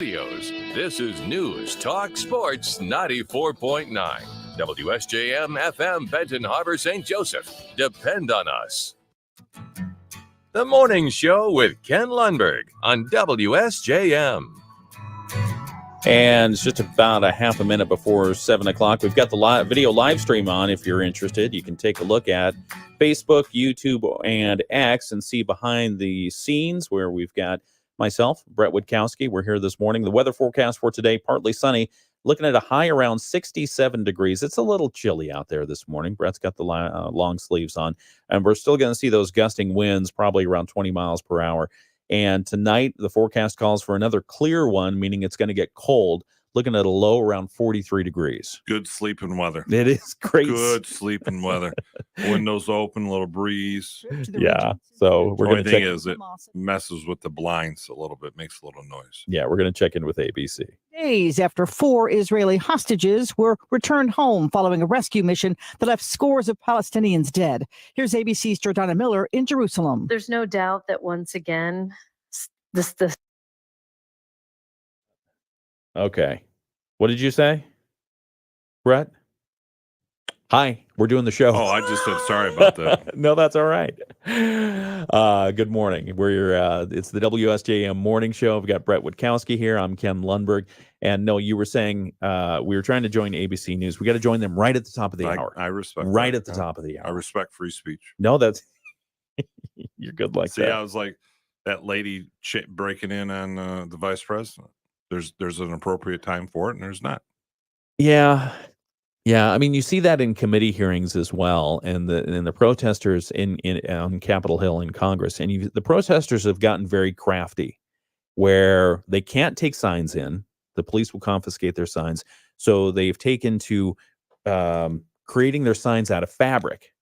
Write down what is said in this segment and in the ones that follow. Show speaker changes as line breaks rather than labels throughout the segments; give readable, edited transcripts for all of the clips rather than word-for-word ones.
This is News Talk Sports 94.9. WSJM FM Benton Harbor, St. Joseph. Depend on us. The Morning Show with Ken Lundberg on WSJM.
And it's just about a half a minute before 7 o'clock. We've got the video live stream on. If you're interested, you can take a look at Facebook, YouTube, and X and see behind the scenes where we've got myself, Bret Witkowski. We're here this morning. The weather forecast for today, partly sunny, looking at a high around 67 degrees. It's a little chilly out there this morning. Bret's got the long sleeves on, and we're still going to see those gusting winds, probably around 20 miles per hour. And tonight, the forecast calls for another clear one, meaning it's going to get cold, looking at a low around 43 degrees.
Good sleeping weather.
It is great.
Good sleeping weather. Windows open, a little breeze.
Yeah. So we're going to check.
The only thing is it messes with the blinds a little bit, makes a little noise.
Yeah, we're going to check in with ABC.
Days after 4 Israeli hostages were returned home following a rescue mission that left scores of Palestinians dead. Here's ABC's Jordana Miller in Jerusalem.
There's no doubt that once again, this
Okay. What did you say, Bret? Hi, we're doing the show.
Oh, I just said sorry about that.
No, that's all right. Good morning. It's the WSJM Morning Show. We've got Bret Witkowski here. I'm Ken Lundberg. And no, you were saying we were trying to join ABC News. We got to join them right at the top of the hour.
I respect
right
that.
At the top of the hour.
I respect free speech.
No, that's you're good like
See,
that.
I was like that lady breaking in on the vice president. There's an appropriate time for it, and there's not.
Yeah. I mean, you see that in committee hearings as well, and the protesters on Capitol Hill in Congress, and the protesters have gotten very crafty, where they can't take signs in. The police will confiscate their signs, so they've taken to creating their signs out of fabric.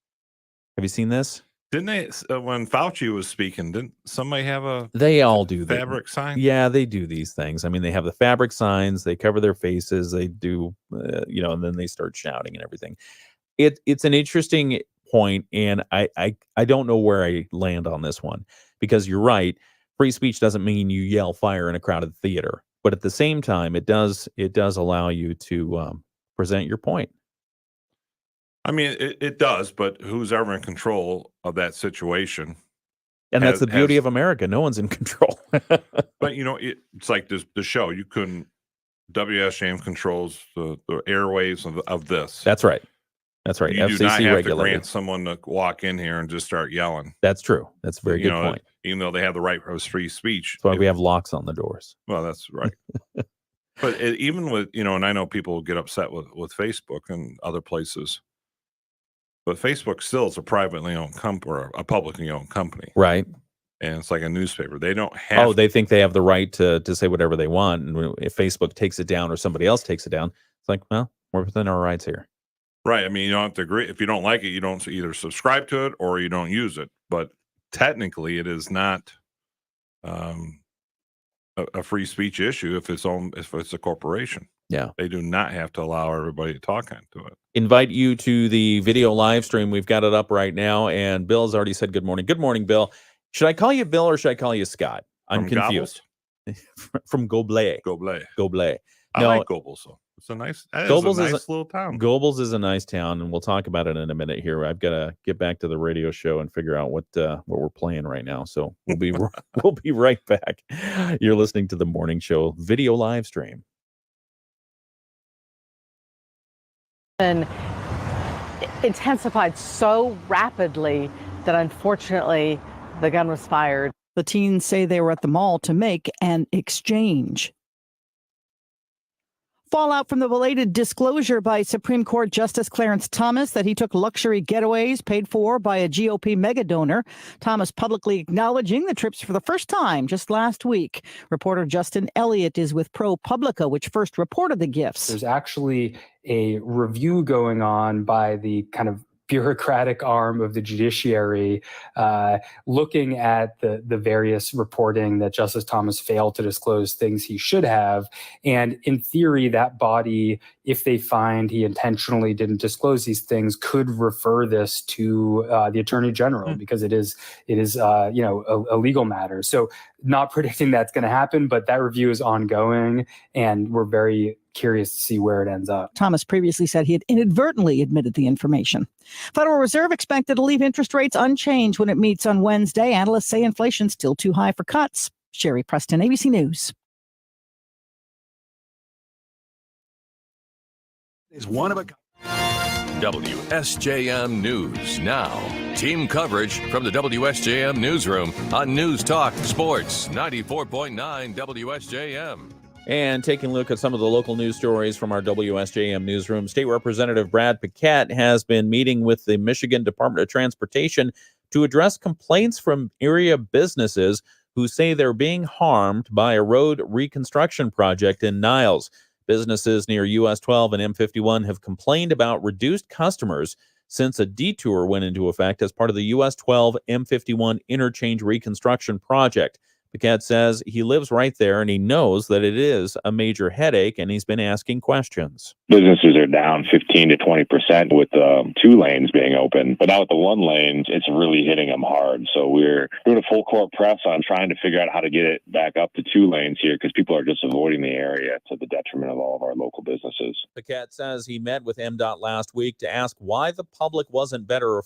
Have you seen this?
Didn't they, when Fauci was speaking, didn't somebody have a
They all do
fabric sign?
Yeah, they do these things. I mean, they have the fabric signs, they cover their faces, they do, and then they start shouting and everything. It's an interesting point, and I don't know where I land on this one, because you're right. Free speech doesn't mean you yell fire in a crowded theater, but at the same time, it does allow you to present your point.
I mean, it does, but who's ever in control of that situation?
And that's the beauty of America. No one's in control.
But, it's like the show. You couldn't, WSJM controls the airwaves of this.
That's right. That's right.
You
FCC
do not have
regulated.
to grant someone to walk in here and just start yelling.
That's true. That's a very good point.
Even though they have the right of free speech.
That's why we have locks on the doors.
Well, that's right. But even with, and I know people get upset with Facebook and other places. But Facebook still is a privately owned company or a publicly owned company.
Right.
And it's like a newspaper. They don't have...
Oh, they think they have the right to say whatever they want. And if Facebook takes it down or somebody else takes it down, it's like, well, we're within our rights here.
Right. I mean, you don't have to agree. If you don't like it, you don't either subscribe to it or you don't use it. But technically, it is not a free speech issue if it's a corporation.
Yeah.
They do not have to allow everybody to talk into it.
Invite you to the video live stream. We've got it up right now. And Bill's already said good morning. Good morning, Bill. Should I call you Bill or should I call you Scott? I'm confused. From Goblet.
Goblet. I
No,
like Gobles. So it's a nice little town.
Gobles is a nice town, and we'll talk about it in a minute here. I've got to get back to the radio show and figure out what we're playing right now. So we'll be we'll be right back. You're listening to the Morning Show video live stream.
And intensified so rapidly that unfortunately the gun was fired.
The teens say they were at the mall to make an exchange. Fallout from the belated disclosure by Supreme Court Justice Clarence Thomas that he took luxury getaways paid for by a GOP mega donor. Thomas publicly acknowledging the trips for the first time just last week. Reporter Justin Elliott is with ProPublica, which first reported the gifts.
There's actually a review going on by the kind of bureaucratic arm of the judiciary, looking at the various reporting that Justice Thomas failed to disclose things he should have. And in theory, that body, if they find he intentionally didn't disclose these things, could refer this to the Attorney General because it is a legal matter. So not predicting that's going to happen, but that review is ongoing, and we're very curious to see where it ends up.
Thomas previously said he had inadvertently admitted the information. Federal Reserve expected to leave interest rates unchanged when it meets on Wednesday. Analysts say inflation's still too high for cuts. Sherry Preston, ABC News.
Is one of a WSJM News Now. Team coverage from the WSJM Newsroom on News Talk Sports 94.9 WSJM.
And taking a look at some of the local news stories from our WSJM Newsroom, State Representative Bret has been meeting with the Michigan Department of Transportation to address complaints from area businesses who say they're being harmed by a road reconstruction project in Niles. Businesses near US 12 and M51 have complained about reduced customers since a detour went into effect as part of the US 12 M51 interchange reconstruction project. Paquette says he lives right there and he knows that it is a major headache, and he's been asking questions.
Businesses are down 15 to 20% with 2 lanes being open, but now with the 1 lane, it's really hitting them hard. So we're doing a full court press on trying to figure out how to get it back up to 2 lanes here, because people are just avoiding the area to the detriment of all of our local businesses.
Paquette says he met with MDOT last week to ask why the public wasn't better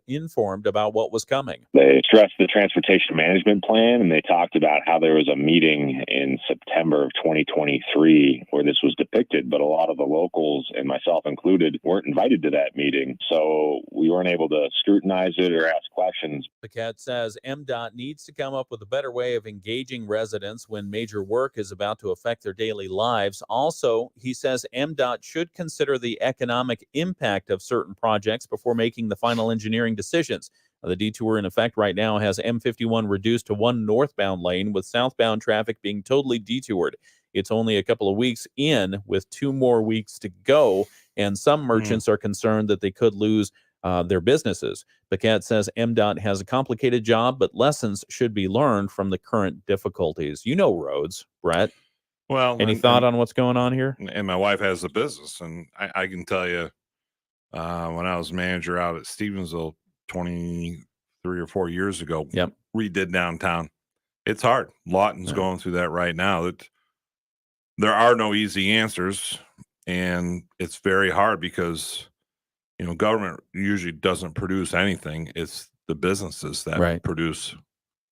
informed about what was coming.
They stressed the transportation management plan, and they talked about how there was a meeting in September of 2023 where this was depicted, but a lot of the locals, and myself included, weren't invited to that meeting. So we weren't able to scrutinize it or ask questions.
Paquette says MDOT needs to come up with a better way of engaging residents when major work is about to affect their daily lives. Also, he says MDOT should consider the economic impact of certain projects before making the final engineering decisions. The detour in effect right now has M51 reduced to 1 northbound lane, with southbound traffic being totally detoured. It's only a couple of weeks in, with 2 more weeks to go, and some merchants are concerned that they could lose their businesses. Paquette says MDOT has a complicated job, but lessons should be learned from the current difficulties. You know roads, Bret.
Well,
Any thought on what's going on here?
And my wife has a business, and I can tell you, when I was manager out at Stevensville 23 or 4 years ago, redid downtown. It's hard. Lawton's going through that right now. There are no easy answers, and it's very hard because, government usually doesn't produce anything. It's the businesses that produce,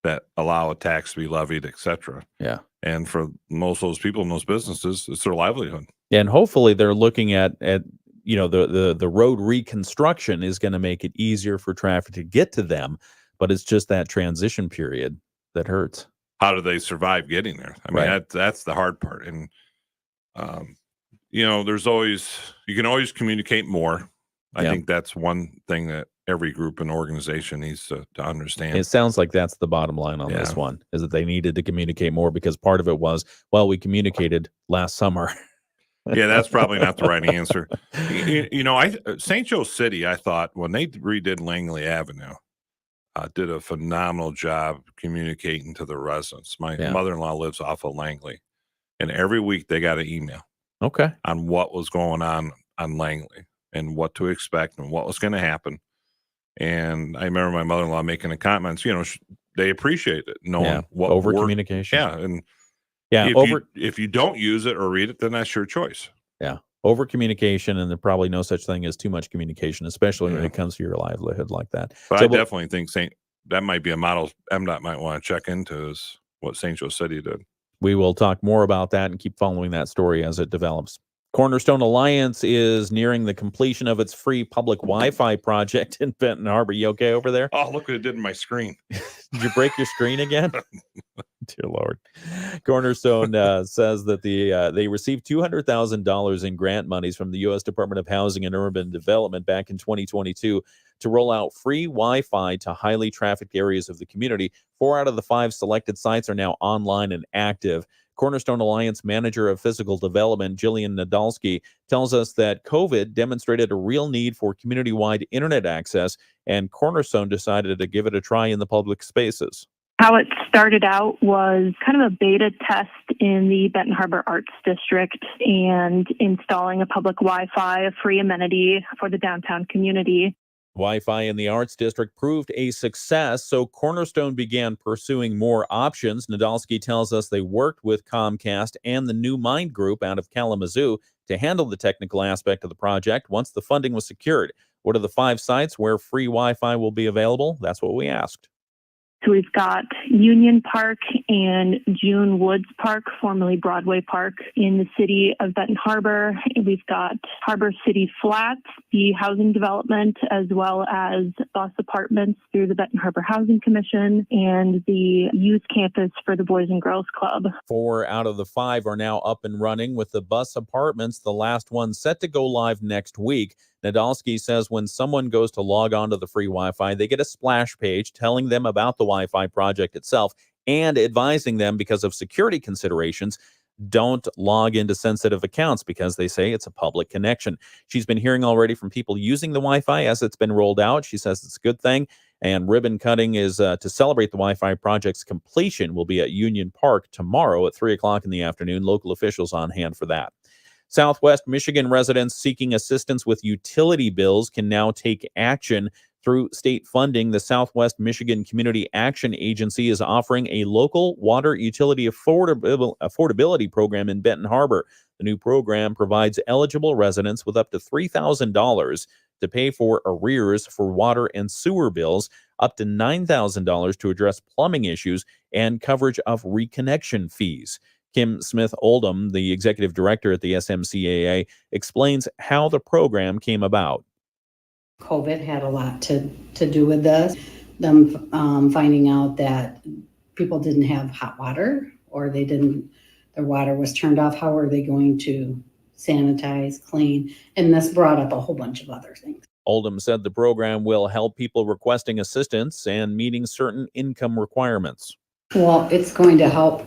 that allow a tax to be levied, etc.
Yeah.
And for most of those people in those businesses, it's their livelihood.
And hopefully they're looking at the road reconstruction is going to make it easier for traffic to get to them, but it's just that transition period that hurts.
How do they survive getting there? I mean, that's the hard part. And, you can always communicate more. I think that's one thing that every group and organization needs to understand.
It sounds like that's the bottom line on this one, is that they needed to communicate more, because part of it was, we communicated last summer.
Yeah, that's probably not the right answer. St. Joe City, I thought, when they redid Langley Avenue, did a phenomenal job communicating to the residents. My mother-in-law lives off of Langley, and every week they got an email on what was going on Langley and what to expect and what was going to happen. And I remember my mother-in-law making a comment, they appreciate it, knowing what
over communication.
Yeah, and if you don't use it or read it, then that's your choice.
Yeah, over communication, and there's probably no such thing as too much communication, especially when it comes to your livelihood like that.
But I definitely think that might be a model MDOT might want to check into, is what St. Joe City did.
We will talk more about that and keep following that story as it develops. Cornerstone Alliance is nearing the completion of its free public Wi-Fi project in Benton Harbor. You okay over there?
Oh, look what it did in my screen.
Did you break your screen again? Dear Lord. Cornerstone says that they received $200,000 in grant monies from the U.S. Department of Housing and Urban Development back in 2022 to roll out free Wi-Fi to highly trafficked areas of the community. 4 out of the 5 selected sites are now online and active. Cornerstone Alliance Manager of Physical Development, Jillian Nadolski, tells us that COVID demonstrated a real need for community-wide internet access, and Cornerstone decided to give it a try in the public spaces.
How it started out was kind of a beta test in the Benton Harbor Arts District and installing a public Wi-Fi, a free amenity for the downtown community.
Wi-Fi in the Arts District proved a success, so Cornerstone began pursuing more options. Nadolski tells us they worked with Comcast and the New Mind Group out of Kalamazoo to handle the technical aspect of the project once the funding was secured. What are the 5 sites where free Wi-Fi will be available? That's what we asked.
So we've got Union Park and June Woods Park, formerly Broadway Park, in the city of Benton Harbor. We've got Harbor City Flats, the housing development, as well as bus apartments through the Benton Harbor Housing Commission, and the youth campus for the Boys and Girls Club.
4 out of the 5 are now up and running, with the bus apartments, the last one, set to go live next week. Nadolski says when someone goes to log on to the free Wi-Fi, they get a splash page telling them about the Wi-Fi project itself and advising them, because of security considerations, don't log into sensitive accounts because they say it's a public connection. She's been hearing already from people using the Wi-Fi as it's been rolled out. She says it's a good thing. And ribbon cutting is to celebrate the Wi-Fi project's completion will be at Union Park tomorrow at 3 o'clock in the afternoon. Local officials on hand for that. Southwest Michigan residents seeking assistance with utility bills can now take action through state funding. The Southwest Michigan Community Action Agency is offering a local water utility affordability program in Benton Harbor. The new program provides eligible residents with up to $3,000 to pay for arrears for water and sewer bills, up to $9,000 to address plumbing issues, and coverage of reconnection fees. Kim Smith Oldham, the executive director at the SMCAA, explains how the program came about.
COVID had a lot to do with this. Them finding out that people didn't have hot water, or their water was turned off. How are they going to sanitize, clean? And this brought up a whole bunch of other things.
Oldham said the program will help people requesting assistance and meeting certain income requirements.
Well, it's going to help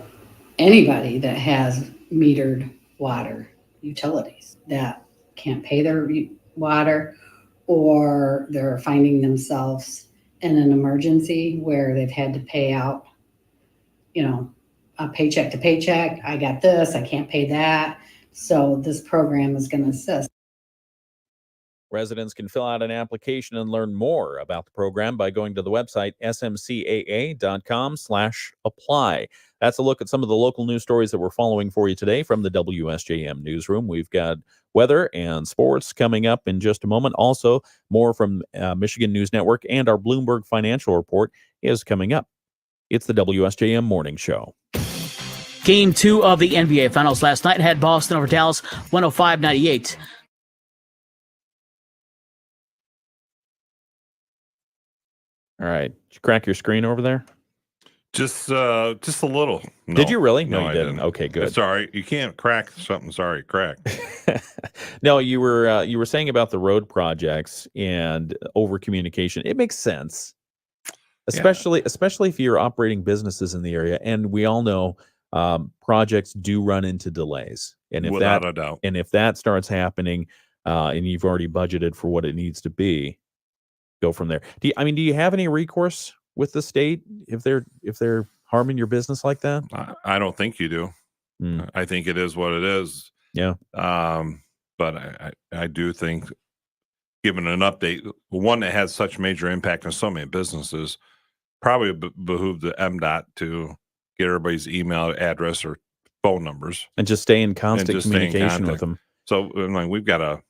anybody that has metered water utilities that can't pay their water, or they're finding themselves in an emergency where they've had to pay out, a paycheck to paycheck. I got this, I can't pay that. So this program is going to assist.
Residents can fill out an application and learn more about the program by going to the website smcaa.com/apply. That's a look at some of the local news stories that we're following for you today from the WSJM newsroom. We've got weather and sports coming up in just a moment. Also, more from Michigan News Network, and our Bloomberg Financial Report is coming up. It's the WSJM Morning Show.
Game 2 of the NBA Finals last night had Boston over Dallas 105-98.
All right. Did you crack your screen over there?
Just a little. No.
Did you really? No,
No,
you
I
didn't.
didn't.
Okay, good.
Sorry, you can't crack something. Sorry, crack.
No, you were saying about the road projects and over communication. It makes sense, especially if you're operating businesses in the area, and we all know projects do run into delays. And if
Without a doubt.
and if that starts happening, and you've already budgeted for what it needs to be, go from there. Do you have any recourse with the state if they're harming your business like that?
I don't think you do. I think it is what it is.
Yeah.
But I do think, given an update, one that has such major impact on so many businesses, probably behooved the MDOT to get everybody's email address or phone numbers
and just stay in constant communication with them.
So we've got a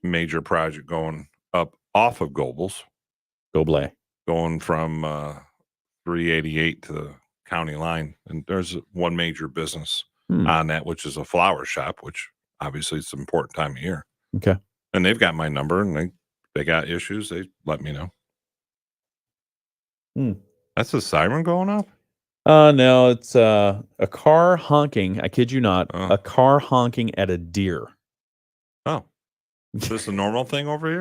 major project going up off of Gobles.
Goblay.
Going from 388 to the county line. And there's one major business on that, which is a flower shop, which obviously it's an important time of year.
Okay.
And they've got my number, and they got issues. They let me know. That's a siren going off?
No, it's a car honking. I kid you not. A car honking at a deer.
Oh. Is this a normal thing over here?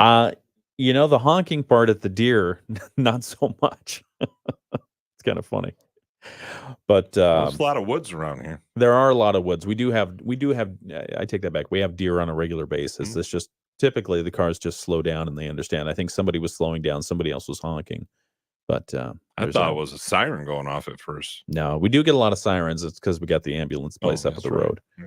The honking part at the deer, not so much. It's kind of funny. But
there's a lot of woods around here.
There are a lot of woods. We do have I take that back. We have deer on a regular basis. It's just typically the cars just slow down and they understand. I think somebody was slowing down, somebody else was honking. But
I thought it was a siren going off at first.
No, we do get a lot of sirens. It's because we got the ambulance place up at the road.
Yeah.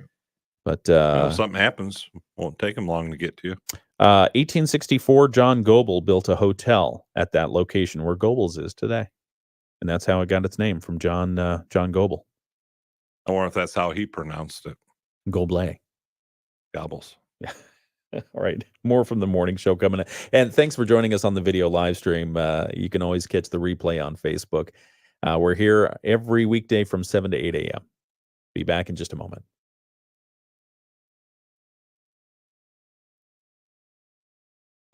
But
if something happens, won't take them long to get to you.
1864, John Goebel built a hotel at that location where Goebel's is today. And that's how it got its name, from John Goebel.
I wonder if that's how he pronounced it.
Goebel.
Gobbles.
All right. More from the morning show coming up. And thanks for joining us on the video live stream. You can always catch the replay on Facebook. We're here every weekday from 7 to 8 a.m. Be back in just a moment.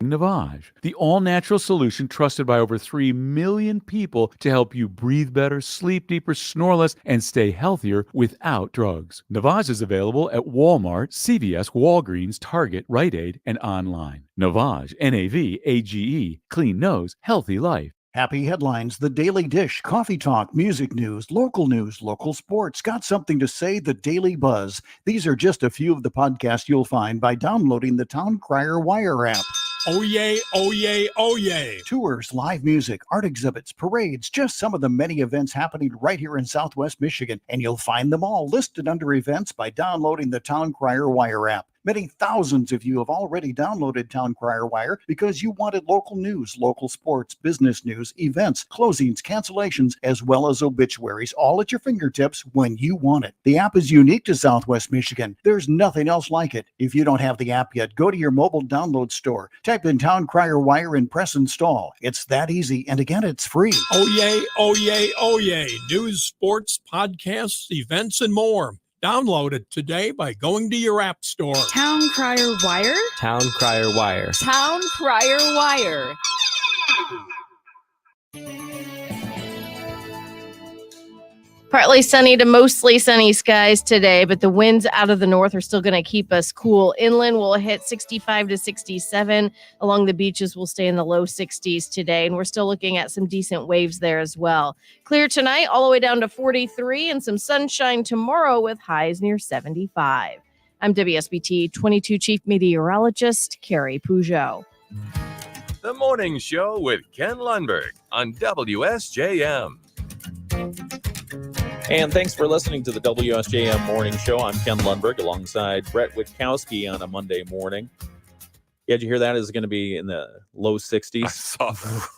Navage, the all-natural solution trusted by over 3 million people to help you breathe better, sleep deeper, snore less, and stay healthier without drugs. Navage is available at Walmart, CVS, Walgreens, Target, Rite Aid, and online. Navage, N-A-V-A-G-E, clean nose, healthy life.
Happy headlines, the Daily Dish, coffee talk, music news, local sports. Got something to say? The Daily Buzz. These are just a few of the podcasts you'll find by downloading the Town Crier Wire app.
Oh yay, oh yay, oh yay.
Tours, live music, art exhibits, parades, just some of the many events happening right here in Southwest Michigan. And you'll find them all listed under events by downloading the Town Crier Wire app. Many thousands of you have already downloaded Town Crier Wire because you wanted local news, local sports, business news, events, closings, cancellations, as well as obituaries, all at your fingertips when you want it. The app is unique to Southwest Michigan. There's nothing else like it. If you don't have the app yet, go to your mobile download store, type in Town Crier Wire and press install. It's that easy, and again, it's free.
Oh yay, oh yay, oh yay. News, sports, podcasts, events, and more. Download it today by going to your app store.
Town Crier Wire?
Town Crier Wire.
Town Crier Wire.
Partly sunny to mostly sunny skies today, but the winds out of the north are still going to keep us cool. Inland will hit 65 to 67. Along the beaches, we'll stay in the low 60s today, and we're still looking at some decent waves there as well. Clear tonight, all the way down to 43, and some sunshine tomorrow with highs near 75. I'm WSBT 22 Chief Meteorologist Carrie Peugeot.
The Morning Show with Ken Lundberg on WSJM.
And thanks for listening to the WSJM Morning Show. I'm Ken Lundberg alongside Bret Witkowski on a Monday morning. Yeah, did you hear that? It's going to be in the low 60s.
I saw that.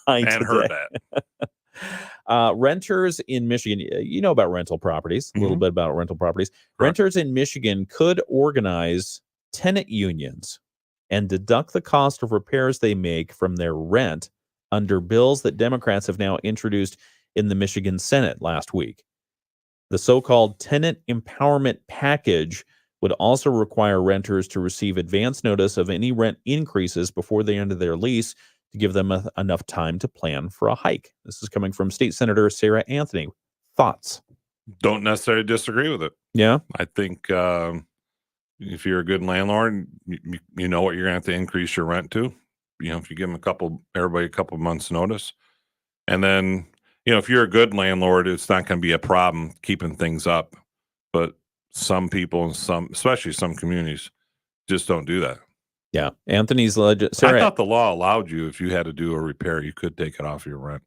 Right
and heard that.
Renters in Michigan, you know about rental properties, a little bit about rental properties.
Correct.
Renters in Michigan could organize tenant unions and deduct the cost of repairs they make from their rent under bills that Democrats have now introduced in the Michigan Senate last week. The so-called tenant empowerment package would also require renters to receive advance notice of any rent increases before the end of their lease to give them enough time to plan for a hike. This is coming from State Senator Sarah Anthony. Thoughts?
Don't necessarily disagree with it.
Yeah.
I think if you're a good landlord, you know what you're going to have to increase your rent to. You know, if you give them everybody a couple months notice. And then, you know, if you're a good landlord, it's not going to be a problem keeping things up. But some people and especially some communities, just don't do that.
Yeah. Anthony's I
thought the law allowed you, if you had to do a repair, you could take it off your rent.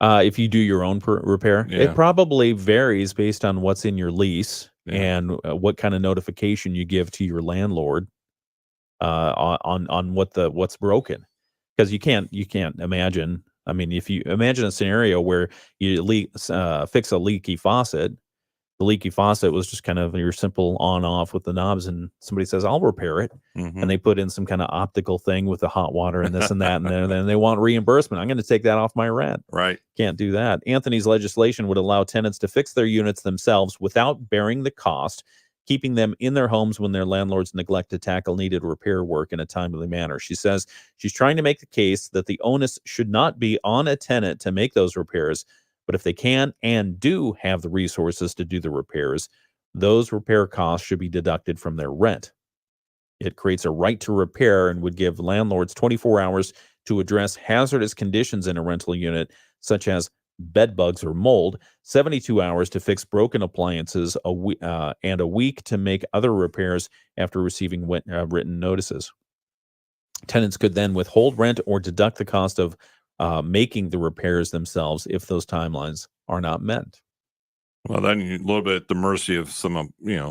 If you do your own repair, it probably varies based on what's in your lease and what kind of notification you give to your landlord on what's broken. Because you can't imagine. I mean, if you imagine a scenario where you fix a leaky faucet, the leaky faucet was just kind of your simple on-off with the knobs, and somebody says, I'll repair it. And they put in some kind of optical thing with the hot water and this and that, and then they want reimbursement. I'm going to take that off my rent.
Right.
Can't do that. Anthony's legislation would allow tenants to fix their units themselves without bearing the cost, keeping them in their homes when their landlords neglect to tackle needed repair work in a timely manner. She says she's trying to make the case that the onus should not be on a tenant to make those repairs, but if they can and do have the resources to do the repairs, those repair costs should be deducted from their rent. It creates a right to repair and would give landlords 24 hours to address hazardous conditions in a rental unit, such as bed bugs or mold, 72 hours to fix broken appliances, and a week to make other repairs after receiving written notices. Tenants could then withhold rent or deduct the cost of making the repairs themselves if those timelines are not met.
Well, then you're a little bit at the mercy of there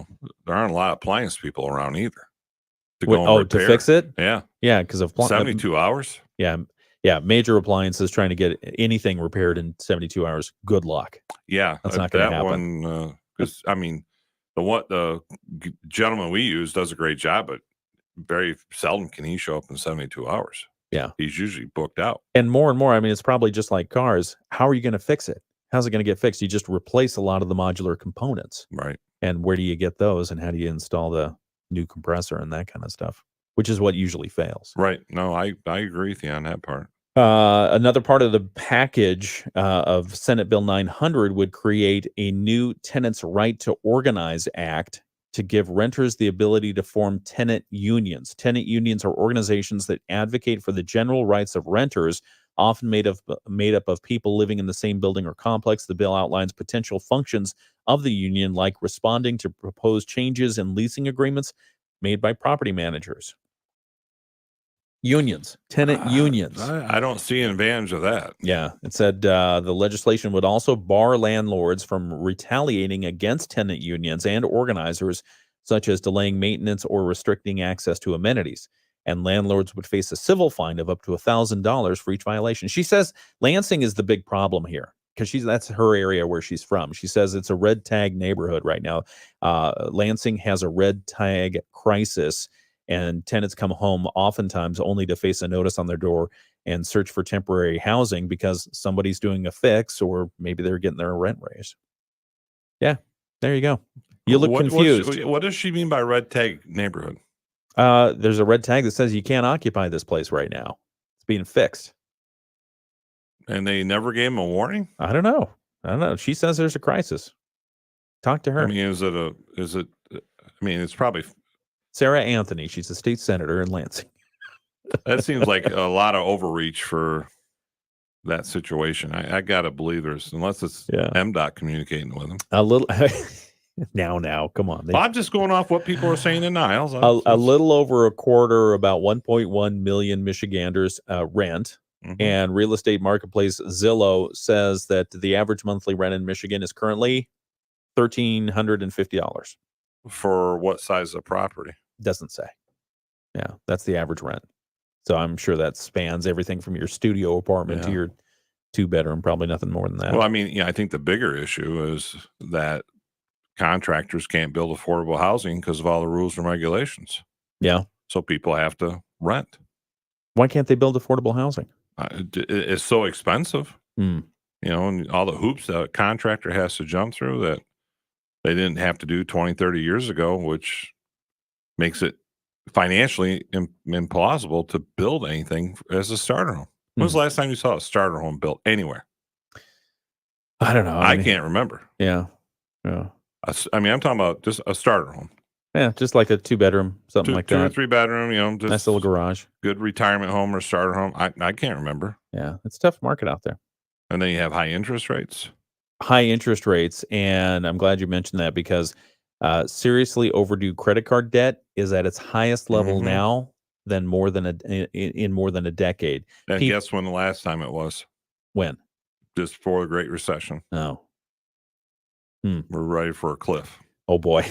aren't a lot of appliance people around either. to go and
to
repair.
fix it?
Yeah.
Yeah, because of
72 hours.
Yeah. Yeah. Major appliances trying to get anything repaired in 72 hours. Good luck.
Yeah.
That's not going to
that
happen.
one, because I mean, the gentleman we use does a great job, but very seldom can he show up in 72 hours.
Yeah.
He's usually booked out.
And more, I mean, it's probably just like cars. How are you going to fix it? How's it going to get fixed? You just replace a lot of the modular components.
Right.
And where do you get those? And how do you install the new compressor and that kind of stuff, which is what usually fails.
Right. No, I agree with you on that part.
Another part of the package of Senate Bill 900 would create a new Tenants' Right to Organize Act to give renters the ability to form tenant unions. Tenant unions are organizations that advocate for the general rights of renters, often made up of people living in the same building or complex. The bill outlines potential functions of the union, like responding to proposed changes in leasing agreements made by property managers. Unions, tenant unions.
I don't see an advantage of that.
Yeah, it said the legislation would also bar landlords from retaliating against tenant unions and organizers, such as delaying maintenance or restricting access to amenities. And landlords would face a civil fine of up to $1,000 for each violation. She says Lansing is the big problem here because that's her area where she's from. She says it's a red tag neighborhood right now. Lansing has a red tag crisis. And tenants come home oftentimes only to face a notice on their door and search for temporary housing because somebody's doing a fix or maybe they're getting their rent raised. Yeah, there you go. You look confused.
What does she mean by red tag neighborhood?
There's a red tag that says you can't occupy this place right now. It's being fixed.
And they never gave him a warning?
I don't know. She says there's a crisis. Talk to her.
I mean, it's probably
Sarah Anthony. She's a state senator in Lansing.
That seems like a lot of overreach for that situation. I got to believe unless it's MDOT communicating with them.
A little. Now, come on.
I'm just going off what people are saying in Niles.
A little over a quarter, about 1.1 million Michiganders rent.
Mm-hmm.
And real estate marketplace Zillow says that the average monthly rent in Michigan is currently $1,350.
For what size of property?
Doesn't say. Yeah, that's the average rent. So I'm sure that spans everything from your studio apartment to your 2-bedroom, probably nothing more than that.
Well, I mean, I think the bigger issue is that contractors can't build affordable housing because of all the rules and regulations.
Yeah.
So people have to rent.
Why can't they build affordable housing?
It's so expensive.
Mm.
And all the hoops that a contractor has to jump through that they didn't have to do 20, 30 years ago, which makes it financially implausible to build anything as a starter home. When was the last time you saw a starter home built anywhere?
I don't know.
I can't remember.
Yeah. Yeah.
I mean, I'm talking about just a starter home.
Yeah, just like a 2-bedroom, something like that.
2 or 3 bedroom, just
nice little garage.
Good retirement home or starter home. I can't remember.
Yeah, it's a tough market out there.
And then you have high interest rates.
High interest rates, and I'm glad you mentioned that because seriously overdue credit card debt is at its highest level now than in more than a decade.
And guess when the last time it was?
When?
Just before the Great Recession.
Oh.
We're ready for a cliff.
Oh boy.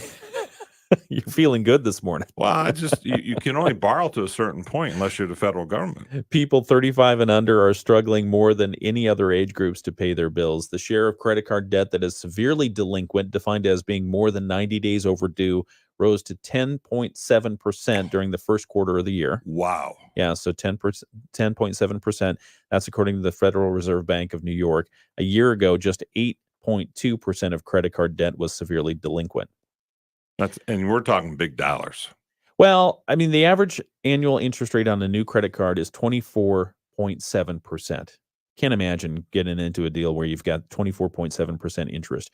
You're feeling good this morning.
Well, you can only borrow to a certain point unless you're the federal government.
People 35 and under are struggling more than any other age groups to pay their bills. The share of credit card debt that is severely delinquent, defined as being more than 90 days overdue, rose to 10.7% during the first quarter of the year.
Wow.
Yeah, so 10.7%. That's according to the Federal Reserve Bank of New York. A year ago, just 8.2% of credit card debt was severely delinquent.
And we're talking big dollars.
Well, I mean, the average annual interest rate on a new credit card is 24.7%. Can't imagine getting into a deal where you've got 24.7% interest.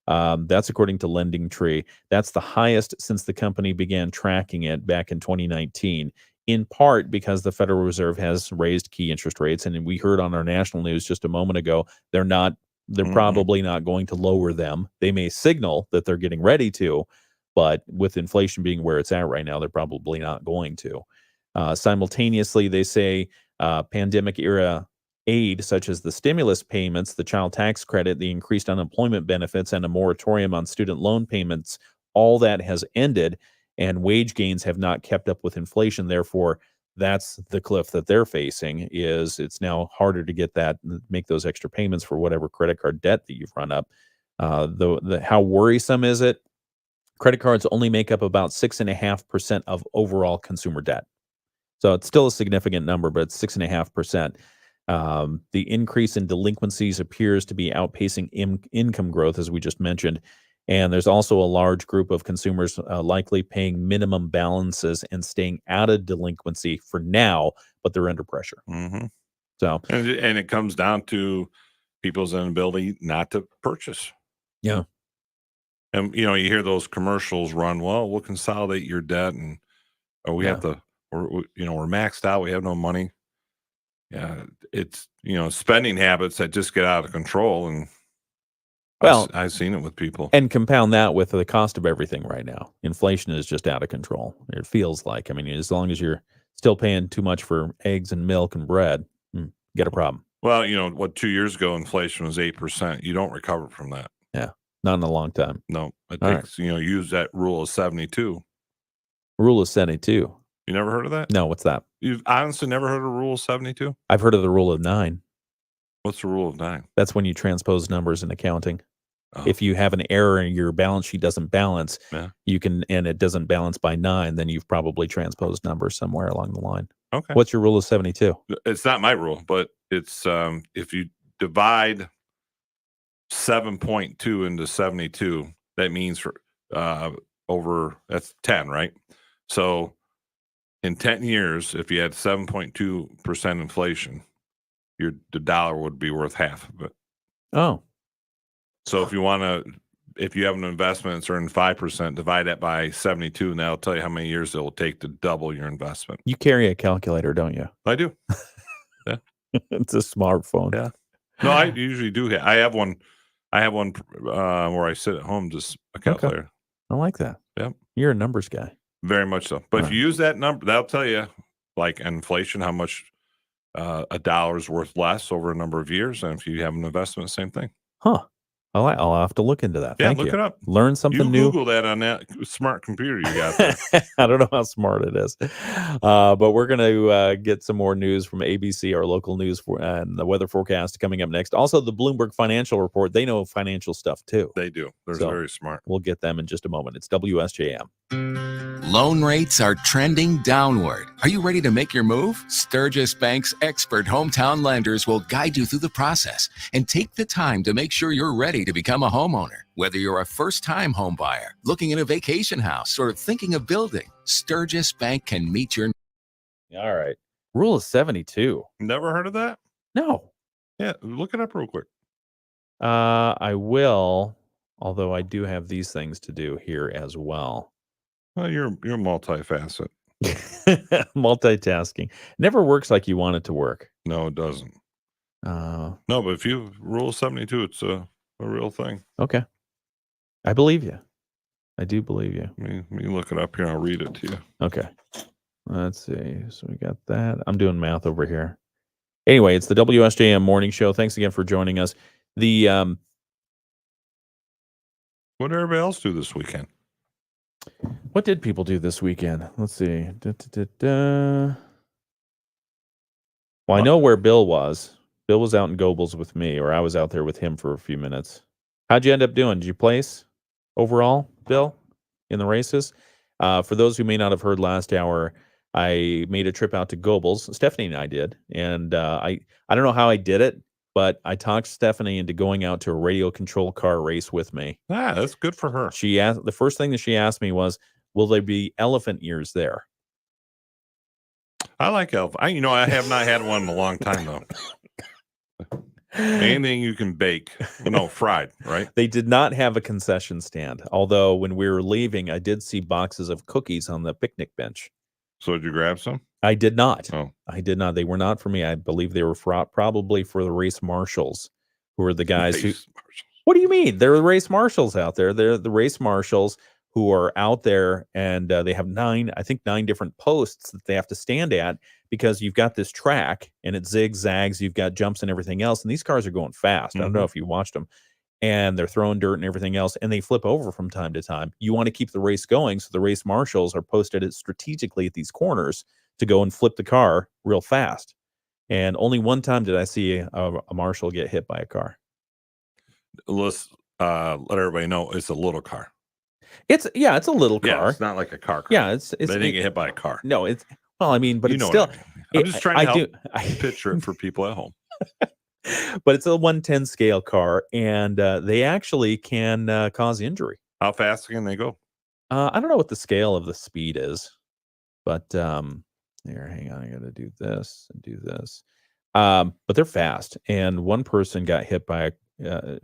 That's according to Lending Tree. That's the highest since the company began tracking it back in 2019, in part because the Federal Reserve has raised key interest rates. And we heard on our national news just a moment ago, they're probably not going to lower them. They may signal that they're getting ready to, but with inflation being where it's at right now, they're probably not going to. Simultaneously, they say pandemic-era aid, such as the stimulus payments, the child tax credit, the increased unemployment benefits, and a moratorium on student loan payments, all that has ended. and wage gains have not kept up with inflation. Therefore, that's the cliff that they're facing. Is it's now harder to get that, make those extra payments for whatever credit card debt that you've run up. How worrisome is it? Credit cards only make up about 6.5% of overall consumer debt. So it's still a significant number, but it's 6.5%. The increase in delinquencies appears to be outpacing income growth, as we just mentioned. And there's also a large group of consumers likely paying minimum balances and staying out of delinquency for now, but they're under pressure.
Mm-hmm.
So,
and it comes down to people's inability not to purchase.
Yeah.
And, you hear those commercials run, well, we'll consolidate your debt and we have to, we're maxed out. We have no money. Yeah. It's, spending habits that just get out of control. And
well,
I've seen it with people.
And compound that with the cost of everything right now. Inflation is just out of control. It feels like, as long as you're still paying too much for eggs and milk and bread, get a problem.
Well, 2 years ago, inflation was 8%. You don't recover from that.
Yeah. Not in a long time.
No, it takes, use that rule of 72.
Rule of 72.
You never heard of that?
No, what's that?
You've honestly never heard of rule of 72?
I've heard of the rule of 9.
What's the rule of 9?
That's when you transpose numbers in accounting.
Oh.
If you have an error and your balance sheet doesn't balance, you can, and it doesn't balance by 9, then you've probably transposed numbers somewhere along the line.
Okay.
What's your rule of 72?
It's not my rule, but it's if you divide 7.2 into 72, that means for that's 10, right? So in 10 years, if you had 7.2% inflation, the dollar would be worth half of it.
Oh.
So if you have an investment that's earning 5%, divide that by 72, and that'll tell you how many years it will take to double your investment.
You carry a calculator, don't you?
I do. Yeah.
It's a smartphone.
Yeah. No, I usually do. I have one where I sit at home, just a calculator.
Okay. I like that.
Yep.
You're a numbers guy.
Very much so. But if you use that number, that'll tell you, like inflation, how much a dollar is worth less over a number of years. And if you have an investment, same thing.
Huh. I'll have to look into that.
Yeah,
Thank
look
you.
it up.
Learn something new.
Google that on that smart computer you got there.
I don't know how smart it is. But we're going to get some more news from ABC, our local news, and the weather forecast coming up next. Also, the Bloomberg Financial Report. They know financial stuff, too.
They do. They're
So,
very smart.
We'll get them in just a moment. It's WSJM.
Loan rates are trending downward. Are you ready to make your move? Sturgis Bank's expert hometown lenders will guide you through the process and take the time to make sure you're ready to become a homeowner. Whether you're a first-time home buyer, looking at a vacation house, or thinking of building, Sturgis Bank can meet your...
All right. Rule of 72.
Never heard of that?
No.
Yeah, look it up real quick.
I will, although I do have these things to do here as well.
Well, you're multifaceted.
Multitasking never works like you want it to work.
No, it doesn't. No, but if you rule 72, it's a real thing.
Okay. I believe you. I do believe you.
Let me look it up here. I'll read it to you.
Okay. Let's see. So we got that. I'm doing math over here. Anyway, it's the WSJM Morning Show. Thanks again for joining us. The
What did everybody else do this weekend?
What did people do this weekend? Let's see. Well, I know where Bill was. Bill was out in Gobles with me, or I was out there with him for a few minutes. How'd you end up doing? Did you place overall, Bill, in the races? For those who may not have heard last hour, I made a trip out to Gobles. Stephanie and I did. And I don't know how I did it, but I talked Stephanie into going out to a radio control car race with me.
Ah, that's good for her.
She asked, the first thing that she asked me was, will there be elephant ears there?
I like elephant. I have not had one in a long time, though. Anything you can bake. No, fried, right?
They did not have a concession stand. Although when we were leaving, I did see boxes of cookies on the picnic bench.
So did you grab some?
I did not.
Oh.
I did not. They were not for me. I believe they were probably for the race marshals, who are the guys who... What do you mean? There are race marshals out there. They're the race marshals who are out there, and they have 9 different posts that they have to stand at, because you've got this track and it zigzags. You've got jumps and everything else, and these cars are going fast. I don't know if you watched them. and they're throwing dirt and everything else, and they flip over from time to time. You want to keep the race going, so the race marshals are posted strategically at these corners to go and flip the car real fast. And only one time did I see a marshal get hit by a car.
Let's let everybody know it's a little car.
It's a little car.
Yeah, it's not like a car.
Yeah, they
didn't get hit by a car.
No, it's well, I mean, but it's still.
What I mean. I'm just trying to help picture it for people at home.
But it's a 110 scale car, and they actually can cause injury.
How fast can they go?
I don't know what the scale of the speed is, but here, hang on, I got to do this and do this. But they're fast, and one person got hit by a.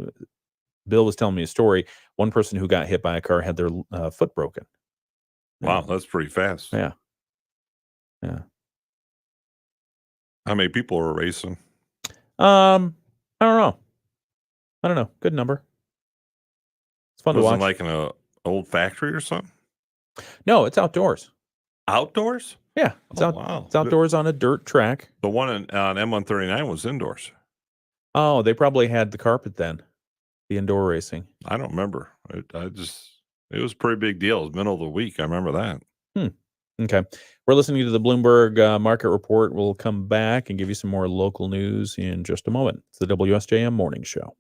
Bill was telling me a story. One person who got hit by a car had their foot broken.
Wow, that's pretty fast.
Yeah.
How many people were racing?
I don't know. Good number. It's fun to watch.
Was it like in an old factory or something?
No, it's outdoors.
Outdoors?
Yeah, it's
wow.
It's outdoors on a dirt track.
The one on M139 was indoors.
Oh, they probably had the carpet then. The indoor racing.
I don't remember. It was a pretty big deal. It was middle of the week. I remember that.
Okay. We're listening to the Bloomberg Market Report. We'll come back and give you some more local news in just a moment. It's the WSJM Morning Show.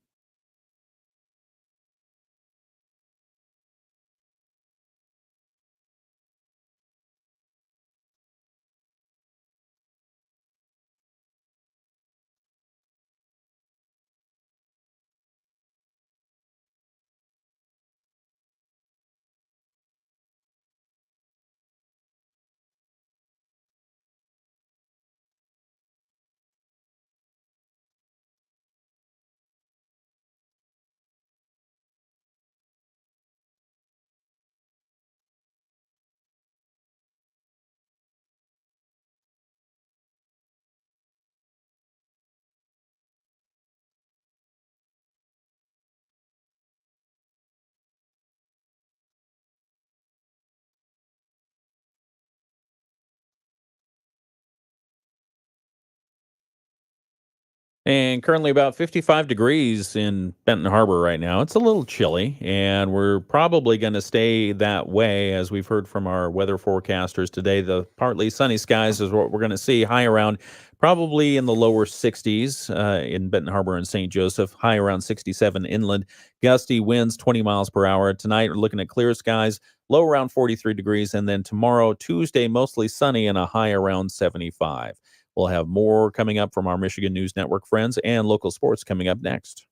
And currently about 55 degrees in Benton Harbor right now. It's a little chilly, and we're probably going to stay that way, as we've heard from our weather forecasters today. The partly sunny skies is what we're going to see, high around probably in the lower 60s in Benton Harbor and St. Joseph, high around 67 inland. Gusty winds 20 miles per hour. Tonight, we're looking at clear skies, low around 43 degrees, and then tomorrow, Tuesday, mostly sunny and a high around 75. We'll have more coming up from our Michigan News Network friends and local sports coming up next.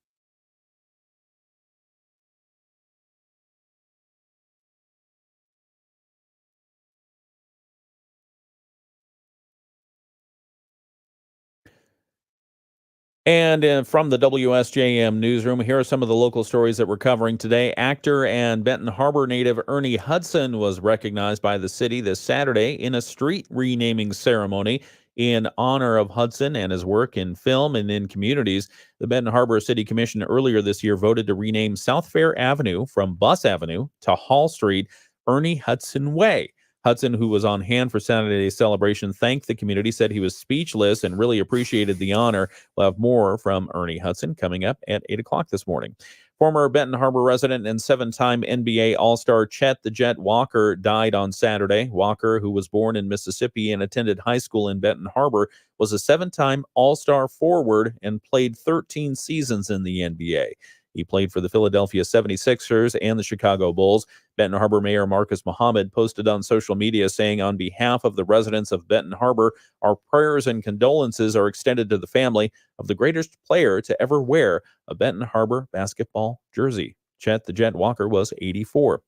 And from the WSJM newsroom, here are some of the local stories that we're covering today. Actor and Benton Harbor native Ernie Hudson was recognized by the city this Saturday in a street renaming ceremony in honor of Hudson and his work in film and in communities. The Benton Harbor City Commission earlier this year voted to rename South Fair Avenue from Bus Avenue to Hall Street Ernie Hudson Way. Hudson, who was on hand for Saturday's celebration, thanked the community, said he was speechless and really appreciated the honor. We'll have more from Ernie Hudson coming up at 8 o'clock this morning. Former Benton Harbor resident and seven-time NBA All-Star Chet the Jet Walker died on Saturday. Walker, who was born in Mississippi and attended high school in Benton Harbor, was a seven-time All-Star forward and played 13 seasons in the NBA. He played for the Philadelphia 76ers and the Chicago Bulls. Benton Harbor Mayor Marcus Muhammad posted on social media saying, on behalf of the residents of Benton Harbor, our prayers and condolences are extended to the family of the greatest player to ever wear a Benton Harbor basketball jersey. Chet the Jet Walker was 84.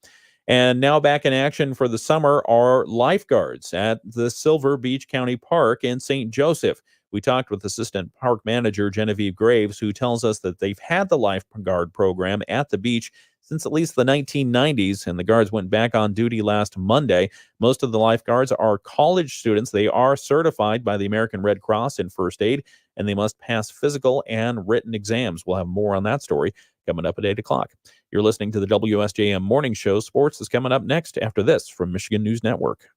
And now back in action for the summer are lifeguards at the Silver Beach County Park in St. Joseph. We talked with Assistant Park Manager Genevieve Graves, who tells us that they've had the lifeguard program at the beach since at least the 1990s, and the guards went back on duty last Monday. Most of the lifeguards are college students. They are certified by the American Red Cross in first aid, and they must pass physical and written exams. We'll have more on that story coming up at 8 o'clock. You're listening to the WSJM Morning Show. Sports is coming up next after this from Michigan News Network.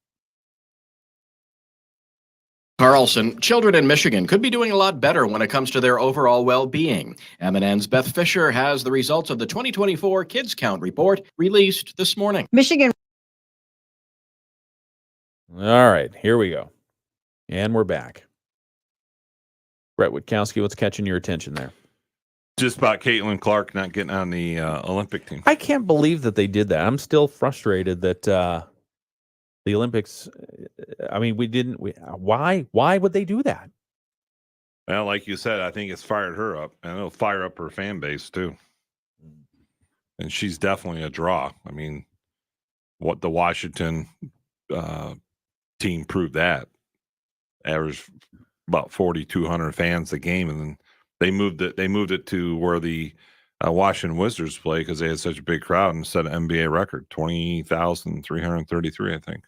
Carlson, children in Michigan could be doing a lot better when it comes to their overall well-being. MNN's Beth Fisher has the results of the 2024 Kids Count report released this morning.
Michigan.
All right, here we go. And we're back. Bret Witkowski, what's catching your attention there?
Just about Caitlin Clark not getting on the Olympic team.
I can't believe that they did that. I'm still frustrated that the Olympics. I mean, why would they do that?
Well, like you said, I think it's fired her up, and it'll fire up her fan base too. And she's definitely a draw. I mean, what the Washington team proved that. Average about 4,200 fans a game, and then they moved it to where the Washington Wizards play because they had such a big crowd and set an NBA record, 20,333, I think.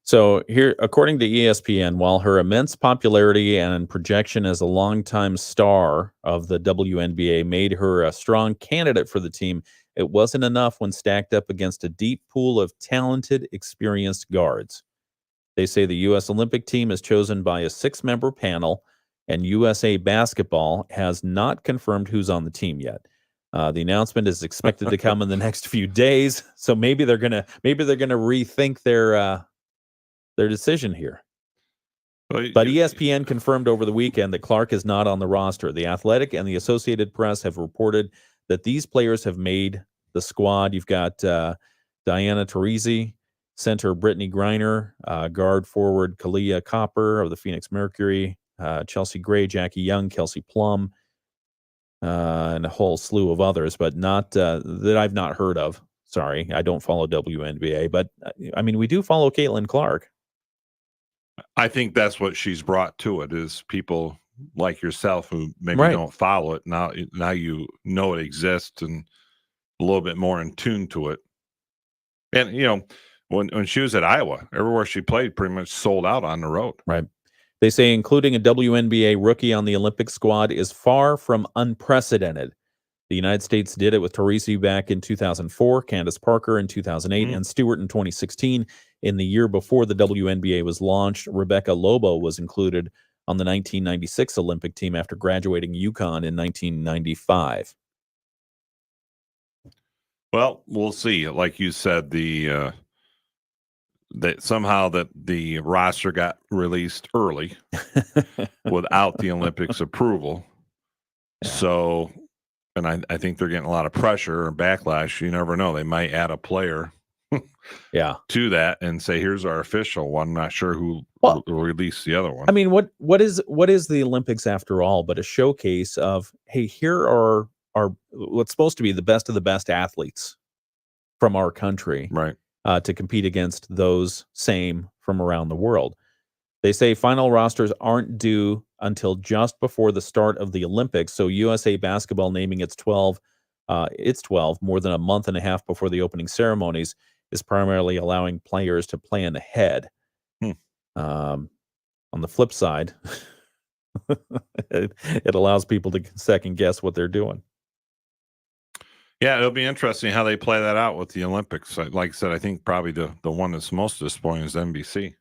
So here, according to ESPN, while her immense popularity and projection as a longtime star of the WNBA made her a strong candidate for the team, it wasn't enough when stacked up against a deep pool of talented, experienced guards. They say the U.S. Olympic team is chosen by a 6-member panel, and USA Basketball has not confirmed who's on the team yet. The announcement is expected to come in the next few days, so maybe they're gonna rethink their decision here. But ESPN confirmed over the weekend that Clark is not on the roster. The Athletic and the Associated Press have reported that these players have made the squad. You've got Diana Taurasi, center Brittany Griner, guard forward Kalia Copper of the Phoenix Mercury, Chelsea Gray, Jackie Young, Kelsey Plum, and a whole slew of others, but not that I've not heard of. Sorry, I don't follow WNBA, but I mean, we do follow Caitlin Clark.
I think that's what she's brought to it, is people like yourself who maybe don't follow it. Now you know it exists and a little bit more in tune to it. And, you know, when she was at Iowa, everywhere she played pretty much sold out on the road.
Right. They say including a WNBA rookie on the Olympic squad is far from unprecedented. The United States did it with Taurasi back in 2004, Candace Parker in 2008, and Stewart in 2016. In the year before the WNBA was launched, Rebecca Lobo was included on the 1996 Olympic team after graduating UConn in 1995.
Well, we'll see. Like you said, that somehow that the roster got released early without the Olympics approval. Yeah. So, and I think they're getting a lot of pressure or backlash. You never know. They might add a player to that and say, here's our official one. I'm not sure who will release the other one.
I mean, what is the Olympics after all but a showcase of, hey, here are what's supposed to be the best of the best athletes from our country,
right?
To compete against those same from around the world. They say final rosters aren't due until just before the start of the Olympics. So USA Basketball naming its 12 more than a month and a half before the opening ceremonies is primarily allowing players to plan ahead. On the flip side, it allows people to second guess what they're doing.
Yeah, it'll be interesting how they play that out with the Olympics. Like I said, I think probably the one that's most disappointing is NBC.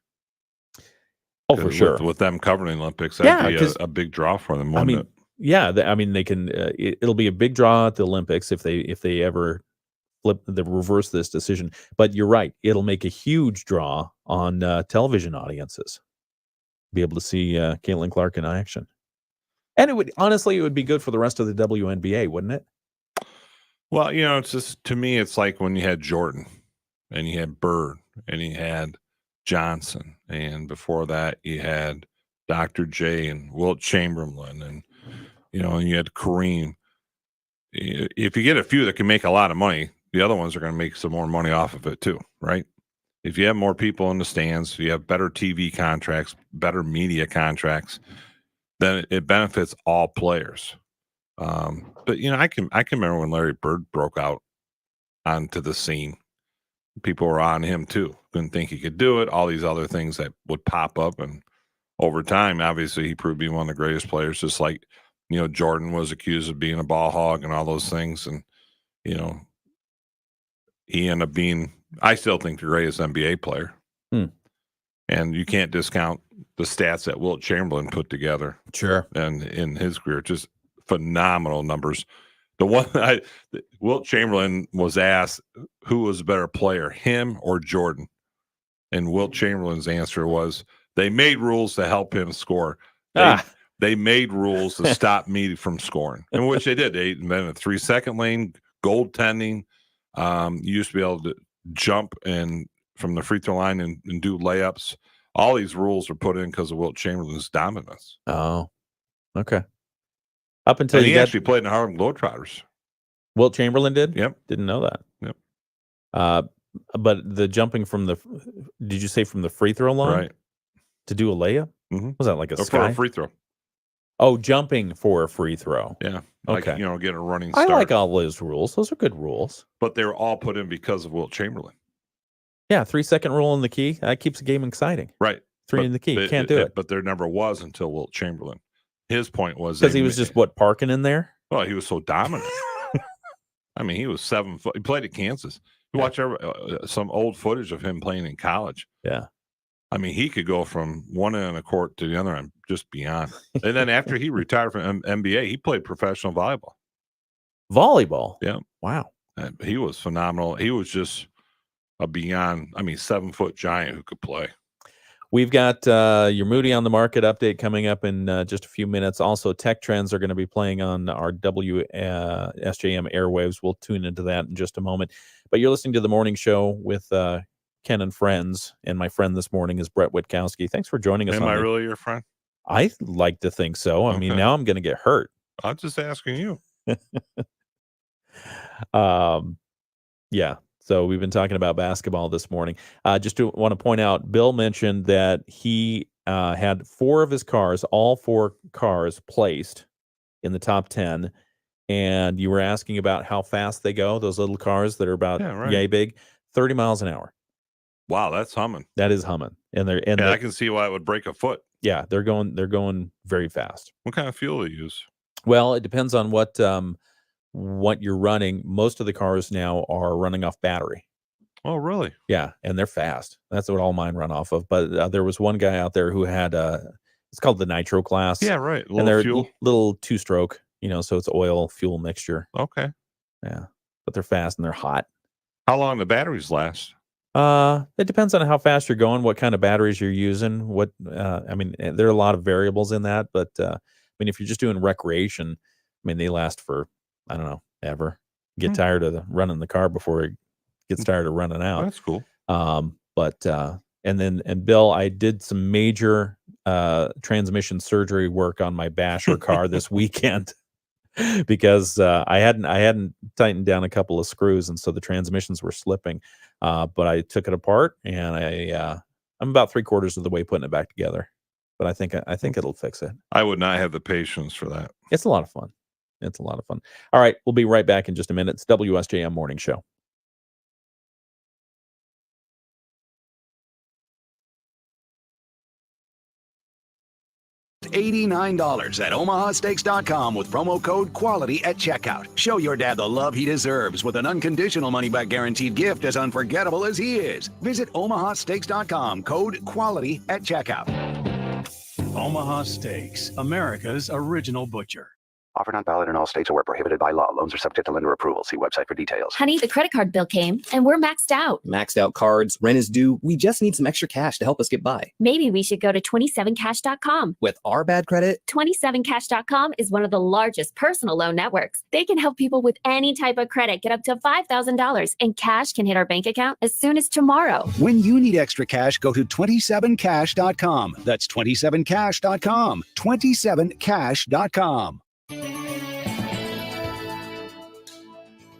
Oh, for sure.
With them covering the Olympics, that'd be a big draw for them.
I mean, they can. It'll be a big draw at the Olympics if they ever reverse this decision. But you're right; it'll make a huge draw on television audiences. Be able to see Caitlin Clark in action, and it would be good for the rest of the WNBA, wouldn't it?
Well, you know, it's just, to me, it's like when you had Jordan and you had Bird and you had Johnson, and before that you had Dr. J and Wilt Chamberlain, and you know, and you had Kareem. If you get a few that can make a lot of money, the other ones are going to make some more money off of it too, right? If you have more people in the stands, you have better TV contracts, better media contracts, then it benefits all players. But you know, I can remember when Larry Bird broke out onto the scene. People were on him too. Couldn't think he could do it. All these other things that would pop up, and over time, obviously, he proved to be one of the greatest players. Just like, you know, Jordan was accused of being a ball hog and all those things, and you know, he ended up being, I still think, the greatest NBA player. And you can't discount the stats that Wilt Chamberlain put together.
Sure.
And in his career, just phenomenal numbers. The one Wilt Chamberlain was asked who was a better player, him or Jordan. And Wilt Chamberlain's answer was, they made rules to help him score. They made rules to stop me from scoring, in which they did. They invented a 3-second lane, goaltending. You used to be able to jump and from the free throw line and do layups. All these rules were put in because of Wilt Chamberlain's dominance.
Oh, okay. Up until
and
you
he
got
actually played in the Harlem Globetrotters.
Wilt Chamberlain did?
Yep.
Didn't know that.
Yep.
But the jumping from the, did you say from the free throw line?
Right.
To do a layup?
Mm-hmm.
Was that like a
for
sky?
a free throw?
Oh, jumping for a free throw.
Yeah. Like,
Okay.
get a running
I
start.
like all those rules. Those are good rules.
But they were all put in because of Wilt Chamberlain.
Yeah, 3-second rule in the key. That keeps the game exciting.
Right.
Three in the key. You can't do it.
But there never was until Wilt Chamberlain. His point was
Because he was just, parking in there?
Well, he was so dominant. I mean, he was 7 foot. He played at Kansas. You watch some old footage of him playing in college.
Yeah.
I mean, he could go from one end of the court to the other end, just beyond. And then after he retired from NBA, he played professional volleyball.
Volleyball?
Yeah.
Wow.
And he was phenomenal. He was just a 7-foot giant who could play.
We've got your Moody on the Market update coming up in just a few minutes. Also, Tech Trends are going to be playing on our WSJM airwaves. We'll tune into that in just a moment. But you're listening to The Morning Show with Ken and Friends, and my friend this morning is Bret Witkowski. Thanks for joining us.
Am I really your friend?
I like to think so. I mean, now I'm going to get hurt.
I'm just asking you.
Yeah. So we've been talking about basketball this morning. Just want to point out, Bill mentioned that he had all four cars placed in the top 10. And you were asking about how fast they go, those little cars that are about yay big, 30 miles an hour.
Wow, that's humming.
That is humming. And
I can see why it would break a foot.
Yeah, they're going very fast.
What kind of fuel do you use?
Well, it depends on what you're running. Most of the cars now are running off battery.
Oh, really?
Yeah, and they're fast. That's what all mine run off of. But there was one guy out there who had it's called the Nitro class.
Yeah, right.
And they're
fuel.
little 2-stroke, so it's oil fuel mixture.
Okay.
Yeah, but they're fast and they're hot.
How long the batteries last?
It depends on how fast you're going, what kind of batteries you're using. What I mean, there are a lot of variables in that. But I mean, if you're just doing recreation, I mean, they last for, I don't know, ever. Get tired of running the car before it gets tired of running out.
That's cool.
And Bill, I did some major transmission surgery work on my Basher car this weekend because I hadn't tightened down a couple of screws, and so the transmissions were slipping. But I took it apart, and I'm about 3/4 of the way putting it back together. But I think it'll fix it.
I would not have the patience for that.
It's a lot of fun. It's a lot of fun. All right, we'll be right back in just a minute. It's WSJM Morning Show.
$89 at omahasteaks.com with promo code QUALITY at checkout. Show your dad the love he deserves with an unconditional money-back guaranteed gift as unforgettable as he is. Visit omahasteaks.com, code QUALITY at checkout.
Omaha Steaks, America's original butcher.
Offer not valid in all states or where prohibited by law. Loans are subject to lender approval. See website for details.
Honey, the credit card bill came, and we're maxed out.
Maxed out cards, rent is due. We just need some extra cash to help us get by.
Maybe we should go to 27cash.com.
With our bad credit?
27cash.com is one of the largest personal loan networks. They can help people with any type of credit get up to $5,000, and cash can hit our bank account as soon as tomorrow.
When you need extra cash, go to 27cash.com. That's 27cash.com. 27cash.com.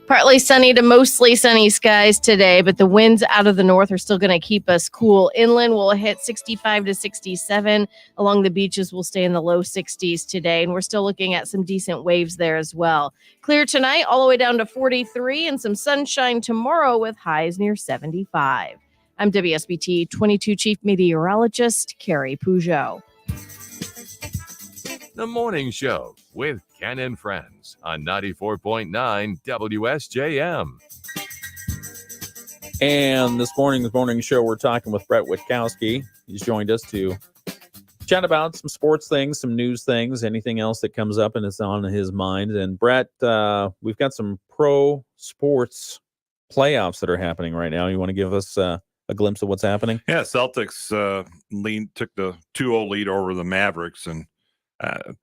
Partly sunny to mostly sunny skies today, but the winds out of the north are still going to keep us cool. Inland will hit 65 to 67. Along the beaches, we'll stay in the low 60s today, and we're still looking at some decent waves there as well. Clear tonight, all the way down to 43, and some sunshine tomorrow with highs near 75. I'm WSBT 22 Chief Meteorologist Carrie Peugeot.
The Morning Show with Ken and Friends on 94.9 WSJM.
And this morning show, we're talking with Bret Witkowski. He's joined us to chat about some sports things, some news things, anything else that comes up and is on his mind. And Bret, we've got some pro sports playoffs that are happening right now. You want to give us a glimpse of what's happening?
Yeah, Celtics took the 2-0 lead over the Mavericks, and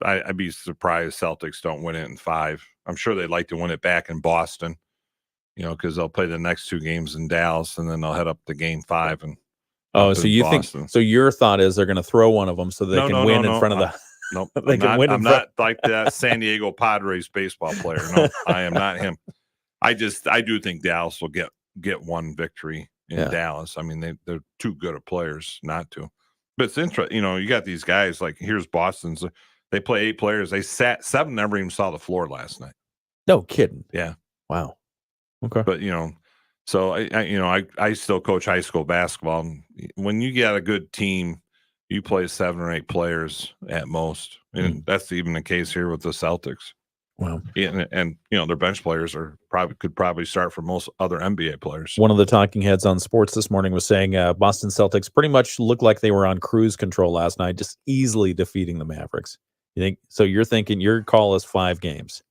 I'd be surprised Celtics don't win it in 5. I'm sure they'd like to win it back in Boston, because they'll play the next 2 games in Dallas, and then they'll head up to Game 5 and.
So you Boston. Think so? Your thought is they're going to throw one of them so they can win in front of the.
Nope,
I'm
not like that San Diego Padres baseball player. No, I am not him. I do think Dallas will get one victory in Dallas. I mean, they're too good of players not to. But it's interesting. You got these guys like here's Boston's. They play 8 players. They sat 7. Never even saw the floor last night.
No kidding.
Yeah.
Wow. Okay.
But so I still coach high school basketball. When you get a good team, you play 7 or 8 players at most, and that's even the case here with the Celtics.
Wow.
Yeah, and their bench players could probably start for most other NBA players.
One of the talking heads on sports this morning was saying Boston Celtics pretty much looked like they were on cruise control last night, just easily defeating the Mavericks. You think so? You're thinking your call is 5 games?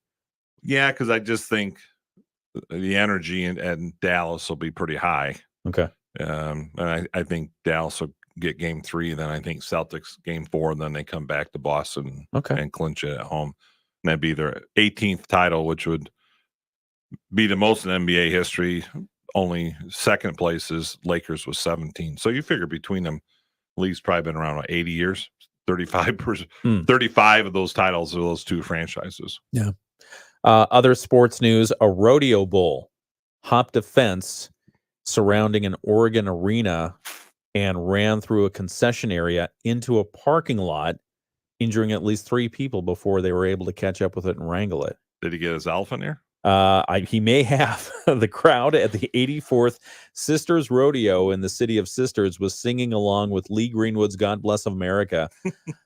Yeah, because I just think the energy in Dallas will be pretty high.
Okay.
And I think Dallas will get Game 3. Then I think Celtics Game 4. Then they come back to Boston and clinch it at home. And that'd be their 18th title, which would be the most in NBA history. Only second place is Lakers with 17. So you figure between them, league's probably been around 80 years. 35 of those titles are those 2 franchises.
Yeah. Other sports news, a rodeo bull hopped a fence surrounding an Oregon arena and ran through a concession area into a parking lot, injuring at least 3 people before they were able to catch up with it and wrangle it.
Did he get his elephant here?
He may have. The crowd at the 84th Sisters Rodeo in the city of Sisters was singing along with Lee Greenwood's God Bless America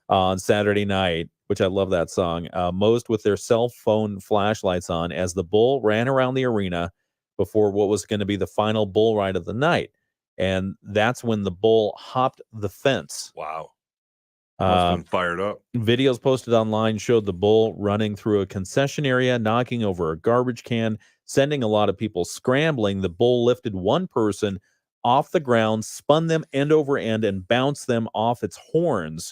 on Saturday night, which I love that song, most with their cell phone flashlights on as the bull ran around the arena before what was going to be the final bull ride of the night. And that's when the bull hopped the fence.
Wow. Been fired up.
Videos posted online showed the bull running through a concession area, knocking over a garbage can, sending a lot of people scrambling. The bull lifted one person off the ground, spun them end over end, and bounced them off its horns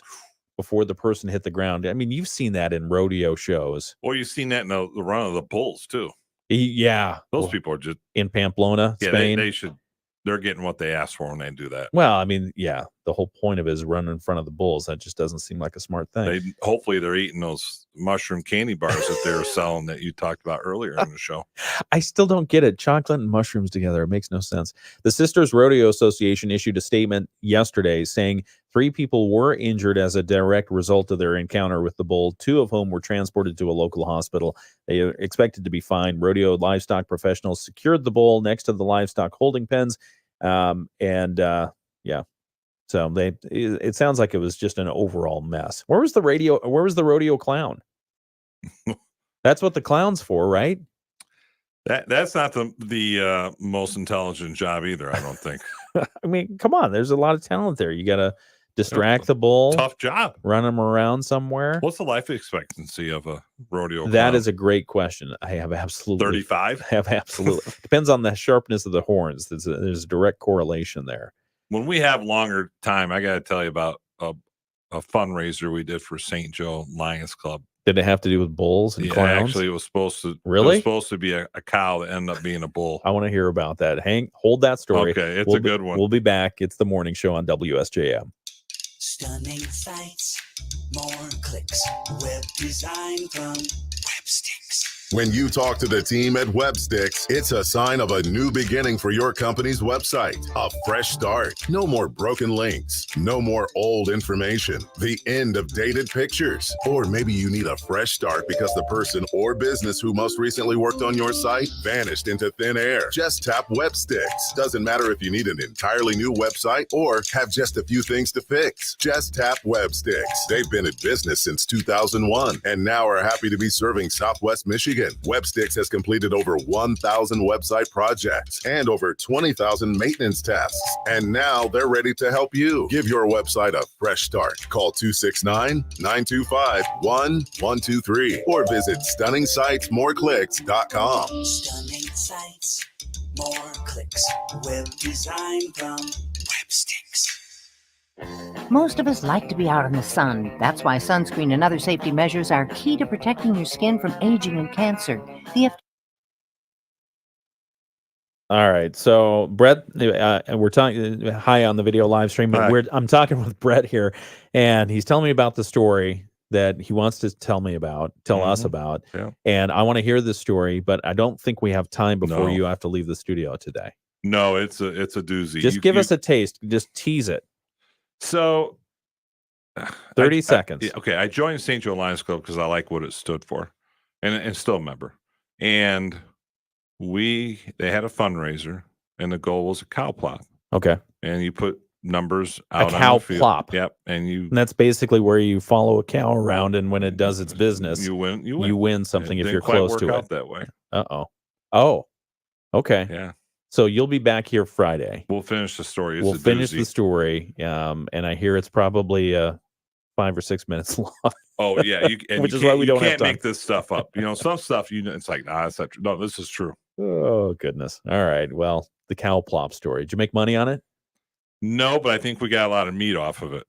before the person hit the ground. I mean, you've seen that in rodeo shows.
Well, you've seen that in the run of the bulls, too.
Yeah.
Those people are just...
In Pamplona, Spain.
They should... They're getting what they asked for when they do that.
Well, I mean, yeah, the whole point of it is run in front of the bulls. That just doesn't seem like a smart thing.
Hopefully they're eating those mushroom candy bars that they were selling that you talked about earlier in the show.
I still don't get it. Chocolate and mushrooms together. It makes no sense. The Sisters Rodeo Association issued a statement yesterday saying 3 people were injured as a direct result of their encounter with the bull, 2 of whom were transported to a local hospital. They are expected to be fine. Rodeo livestock professionals secured the bull next to the livestock holding pens. So it sounds like it was just an overall mess. Where was the rodeo clown? That's what the clown's for, right?
That's not the most intelligent job either, I don't think.
I mean, come on, there's a lot of talent there. You got to distract the bull.
Tough job.
Run him around somewhere.
What's the life expectancy of a rodeo clown?
That is a great question. I have absolutely
35.
Have absolutely depends on the sharpness of the horns. There's a direct correlation there.
When we have longer time, I got to tell you about a fundraiser we did for St. Joe Lions Club.
Did it have to do with bulls and clowns?
Actually, it was supposed to.
Really?
It was supposed to be a cow that ended up being a bull.
I want to hear about that. Hold that story.
Okay, it's a good one.
We'll be back. It's the morning show on WSJM.
Stunning sights, more clicks, web design from Websticks.
When you talk to the team at Websticks, it's a sign of a new beginning for your company's website. A fresh start. No more broken links. No more old information. The end of dated pictures. Or maybe you need a fresh start because the person or business who most recently worked on your site vanished into thin air. Just tap Websticks. Doesn't matter if you need an entirely new website or have just a few things to fix. Just tap Websticks. They've been in business since 2001 and now are happy to be serving Southwest Michigan Michigan. Websticks has completed over 1,000 website projects and over 20,000 maintenance tasks. And now they're ready to help you. Give your website a fresh start. Call 269-925-1123 or visit stunningsitesmoreclicks.com.
Stunning sights, more clicks. Web design from Websticks.
Most of us like to be out in the sun. That's why sunscreen and other safety measures are key to protecting your skin from aging and cancer.
All right, so Bret, we're talking hi on the video live stream, but I'm talking with Bret here, and he's telling me about the story that he wants to tell us about, and I want to hear this story, but I don't think we have time before you have to leave the studio today.
No, it's a doozy.
Just give us a taste. Just tease it.
So,
30 seconds.
Okay, I joined St. Joe Lions Club because I like what it stood for, and still a member. And they had a fundraiser, and the goal was a cow plop.
Okay,
and you put numbers out.
A cow
on the field.
plop.
Yep,
and that's basically where you follow a cow around, and when it does its business,
you win.
You win something if you're
quite
close
work
to
out
it.
that way.
Oh, okay.
Yeah.
So you'll be back here Friday.
We'll finish the story.
We'll finish the story, and I hear it's probably 5 or 6 minutes long.
Oh yeah,
which is why we don't have
can't
time.
make this stuff up. Some stuff it's like that's not true. No, this is true.
Oh goodness. All right. Well, the cow plop story. Did you make money on it?
No, but I think we got a lot of meat off of it.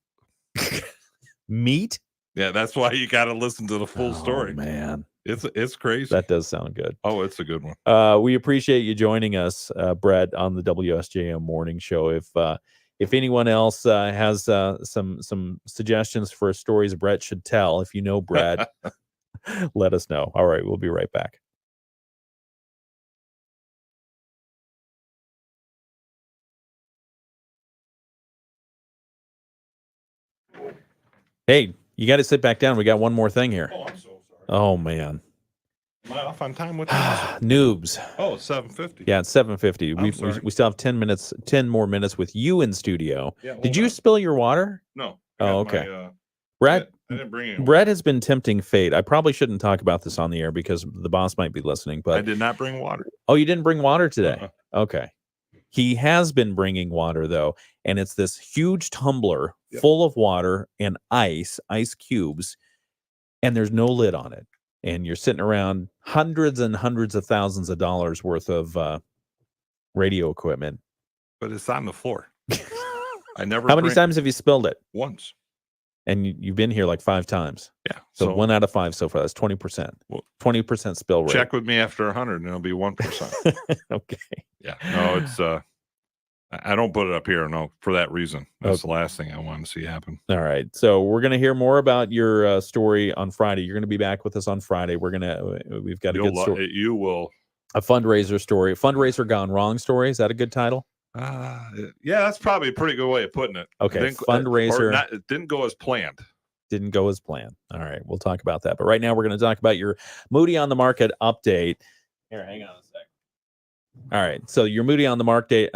Meat?
Yeah, that's why you got to listen to the full story.
Man,
it's crazy.
That does sound good.
Oh, it's a good one.
We appreciate you joining us, Bret, on the WSJM Morning Show. If anyone else has some suggestions for stories Bret should tell, if you know Bret, let us know. All right, we'll be right back. Hey, you got to sit back down. We got one more thing here.
Oh, I'm so sorry.
Oh, man.
Am I off on time with this?
Noobs.
Oh, it's 7:50.
Yeah, it's 7:50. We still have 10 more minutes with you in studio.
Yeah,
Did you spill your water?
No.
Oh, okay.
Bret, I didn't bring it.
Bret has been tempting fate. I probably shouldn't talk about this on the air because the boss might be listening. But
I did not bring water.
Oh, you didn't bring water today? Okay. He has been bringing water, though, and it's this huge tumbler full of water and ice cubes, and there's no lid on it. And you're sitting around hundreds and hundreds of thousands of dollars worth of radio equipment.
But it's on the floor. I never.
How many times have you spilled it?
Once.
And you've been here like 5 times.
Yeah.
So 1 out of 5 so far. That's 20%. 20% spill rate.
Check with me after 100, and it'll be 1%.
Okay.
Yeah. No, it's I don't put it up here. No, for that reason. That's the last thing I want to see happen.
All right. So we're gonna hear more about your story on Friday. You're gonna be back with us on Friday. We've got a good story.
You will.
A fundraiser story. Fundraiser gone wrong story. Is that a good title?
Yeah, that's probably a pretty good way of putting it.
Okay, fundraiser.
It didn't go as planned.
Didn't go as planned. All right, we'll talk about that. But right now, we're going to talk about your Moody on the Market update. Here, hang on a sec. All right, so your Moody on the Market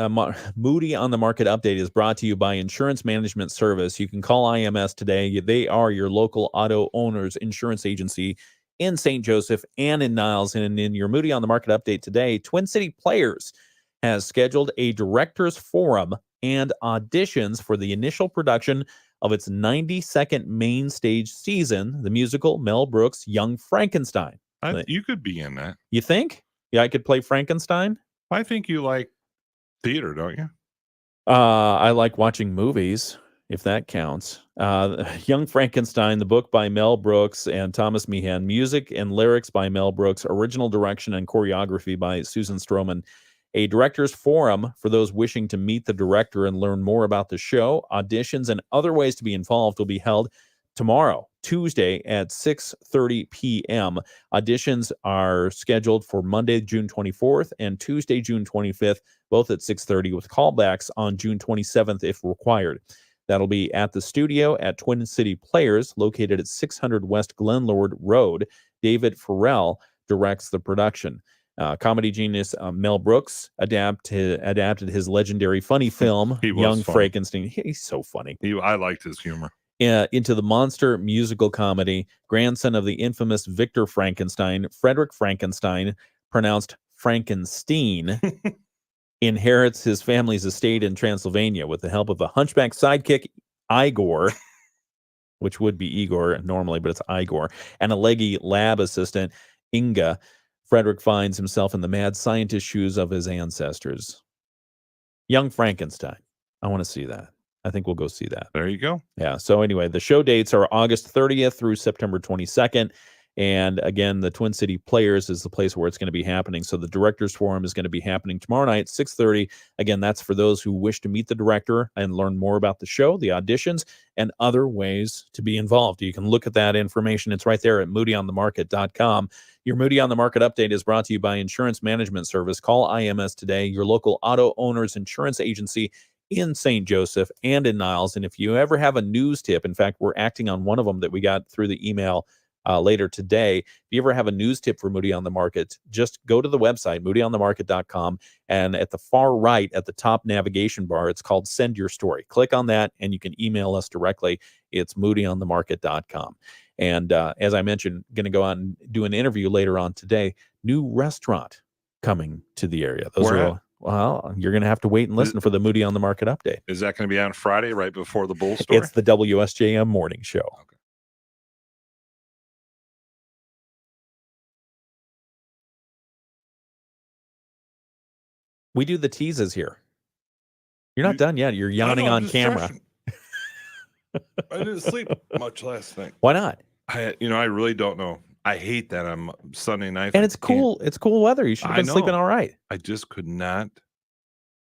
Moody on the Market update is brought to you by Insurance Management Service. You can call IMS today. They are your local auto owners insurance agency in St. Joseph and in Niles. And in your Moody on the Market update today, Twin City Players has scheduled a directors forum and auditions for the initial production of its 92nd main stage season, the musical Mel Brooks' Young Frankenstein.
You could be in that.
You think? Yeah, I could play Frankenstein?
I think you like theater, don't you?
I like watching movies, if that counts. Young Frankenstein, the book by Mel Brooks and Thomas Meehan, music and lyrics by Mel Brooks, original direction and choreography by Susan Stroman. A director's forum for those wishing to meet the director and learn more about the show. Auditions and other ways to be involved will be held tomorrow, Tuesday at 6:30 p.m. Auditions are scheduled for Monday, June 24th and Tuesday, June 25th, both at 6:30 with callbacks on June 27th if required. That'll be at the studio at Twin City Players, located at 600 West Glenlord Road. David Farrell directs the production. Comedy genius Mel Brooks adapted his legendary funny film, Young Frankenstein. He's so funny.
I liked his humor.
into the monster musical comedy. Grandson of the infamous Victor Frankenstein, Frederick Frankenstein, pronounced Frankenstein, inherits his family's estate in Transylvania with the help of a hunchback sidekick, Igor, which would be Igor normally, but it's Igor, and a leggy lab assistant, Inga. Frederick finds himself in the mad scientist shoes of his ancestors. Young Frankenstein. I want to see that. I think we'll go see that.
There you go.
Yeah. So anyway, the show dates are August 30th through September 22nd. And again, the Twin City Players is the place where it's going to be happening. So the Directors Forum is going to be happening tomorrow night, 6:30. Again, that's for those who wish to meet the director and learn more about the show, the auditions, and other ways to be involved. You can look at that information. It's right there at moodyonthemarket.com. Your Moody on the Market update is brought to you by Insurance Management Service. Call IMS today, your local auto owner's insurance agency in St. Joseph and in Niles. And if you ever have a news tip, in fact, we're acting on one of them that we got through the email later today. If you ever have a news tip for Moody on the Market, just go to the website, moodyonthemarket.com, and at the far right at the top navigation bar, it's called Send Your Story. Click on that, and you can email us directly. It's moodyonthemarket.com. And as I mentioned, going to go out and do an interview later on today. New restaurant coming to the area. Well, you're going to have to wait and listen for the Moody on the Market update.
Is that going to be on Friday right before the Bull Story?
It's the WSJM morning show.
Okay.
We do the teases here. You're not done yet. You're yawning on camera.
I didn't sleep much last night.
Why not?
I really don't know. I hate that on Sunday night.
And it's cool. It's cool weather. You should have been sleeping all right.
I just could not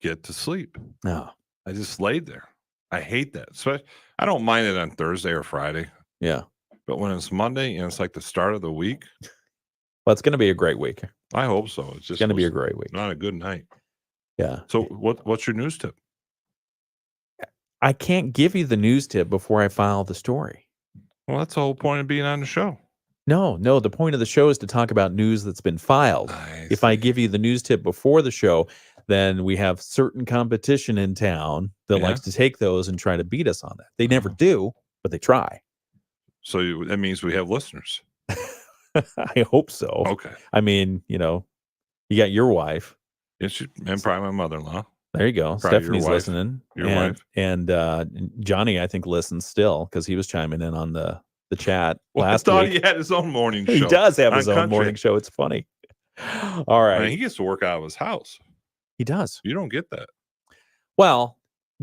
get to sleep.
No.
I just laid there. I hate that. So I don't mind it on Thursday or Friday.
Yeah.
But when it's Monday and it's like the start of the week.
Well, it's going to be a great week.
I hope so. It's just
going to be a great week.
Not a good night.
Yeah.
So what's your news tip?
I can't give you the news tip before I file the story.
Well, that's the whole point of being on the show.
No. The point of the show is to talk about news that's been filed. If I give you the news tip before the show, then we have certain competition in town that likes to take those and try to beat us on that. They never do, but they try.
So that means we have listeners.
I hope so.
Okay.
I mean, you got your wife.
And probably my mother-in-law.
There you go.
Probably
Stephanie's listening.
Your wife.
And Johnny, I think, listens still because he was chiming in on the chat last
I thought
week.
he had his own morning show.
He does have his own
country.
morning show. It's funny. All right.
I mean, he gets to work out of his house.
He does.
You don't get that.
Well,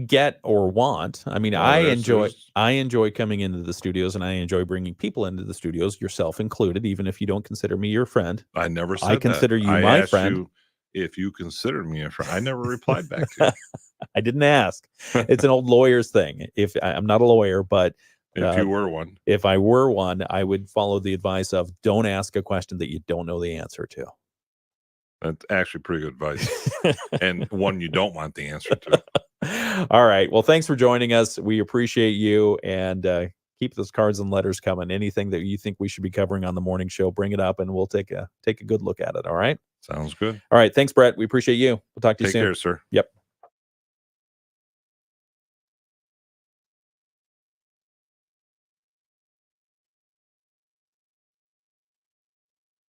get or want. I mean, I
there's-
enjoy coming into the studios, and I enjoy bringing people into the studios, yourself included, even if you don't consider me your friend.
I never said
I consider
that.
you
I
my
asked
friend.
you if you considered me a friend. I never replied back to you.
I didn't ask. It's an old lawyer's thing. If I'm not a lawyer, but
If you were one.
if I were one, I would follow the advice of don't ask a question that you don't know the answer to.
That's actually pretty good advice. And one you don't want the answer to.
All right. Well, thanks for joining us. We appreciate you, and keep those cards and letters coming. Anything that you think we should be covering on the morning show, bring it up, and we'll take a good look at it. All right.
Sounds good.
All right. Thanks, Bret. We appreciate you. We'll talk to you
Take
soon.
care, sir.
Yep.